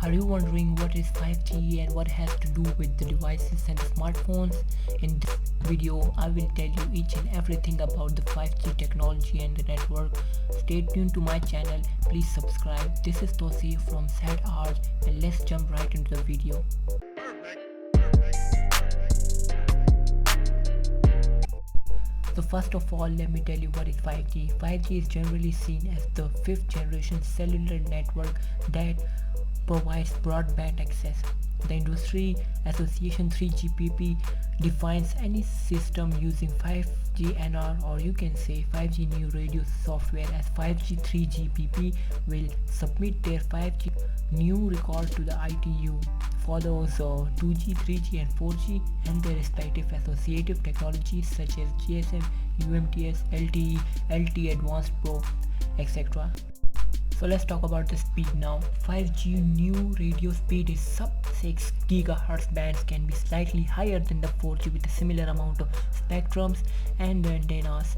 Are you wondering what is 5G and what has to do with the devices and smartphones? In this video, I will tell you each and everything about the 5G technology and the network. Stay tuned to my channel. Please subscribe. This is Tosi from Sad Art, and let's jump right into the video. So first of all, let me tell you what is 5G. 5G is generally seen as the fifth generation cellular network that provides broadband access. The industry association 3GPP defines any system using 5G NR, or you can say 5G new radio software, as 5G 3GPP will submit their 5G new record to the ITU. Follows 2G, 3G and 4G and their respective associative technologies such as GSM, UMTS, LTE, LTE Advanced Pro, etc. So let's talk about the speed now. 5G new radio speed is sub 6 GHz. Bands can be slightly higher than the 4G with a similar amount of spectrums and antennas.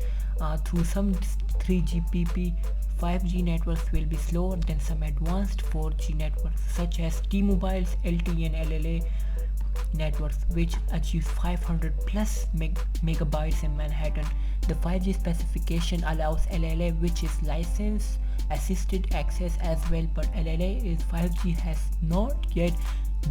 Through some 3GPP, 5G networks will be slower than some advanced 4G networks such as T-Mobile's LTE and LLA networks, which achieve 500 plus megabytes in Manhattan. The 5G specification allows LLA, which is license assisted access as well, but LLA is 5G has not yet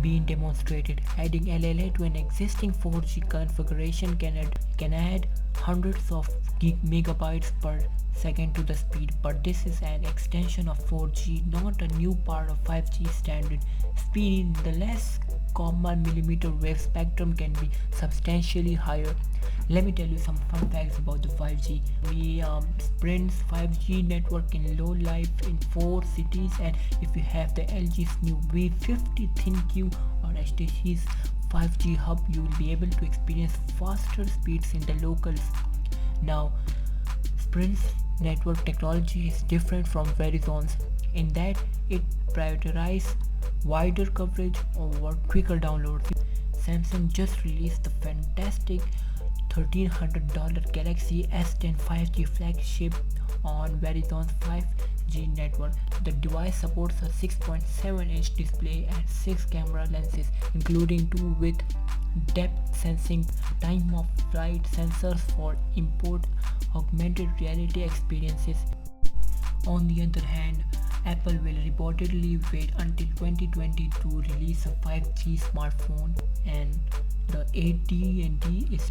been demonstrated. Adding LLA to an existing 4G configuration can add hundreds of megabytes per second to the speed, but this is an extension of 4G, not a new part of 5G standard. Speed in the less common millimeter wave spectrum can be substantially higher. Let me tell you some fun facts about the 5G. Sprint's 5G network in low life in 4 cities, and if you have the LG's new V50 ThinQ or HTC's 5G hub, you will be able to experience faster speeds in the locals. Now, Sprint's network technology is different from Verizon's in that it prioritizes wider coverage over quicker downloads. Samsung just released the fantastic $1,300 Galaxy S10 5G flagship on Verizon's 5G network. The device supports a 6.7-inch display and 6 camera lenses, including 2 with depth sensing, time of flight sensors for import augmented reality experiences. On the other hand, Apple will reportedly wait until 2020 to release a 5G smartphone, and the AT&T is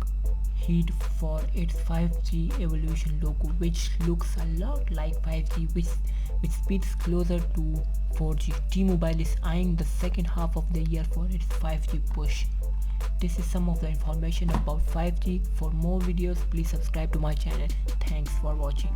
hit for its 5G Evolution logo, which looks a lot like 5G, which speeds closer to 4G. T-Mobile is eyeing the second half of the year for its 5G push. This is some of the information about 5G. For more videos, please subscribe to my channel. Thanks for watching.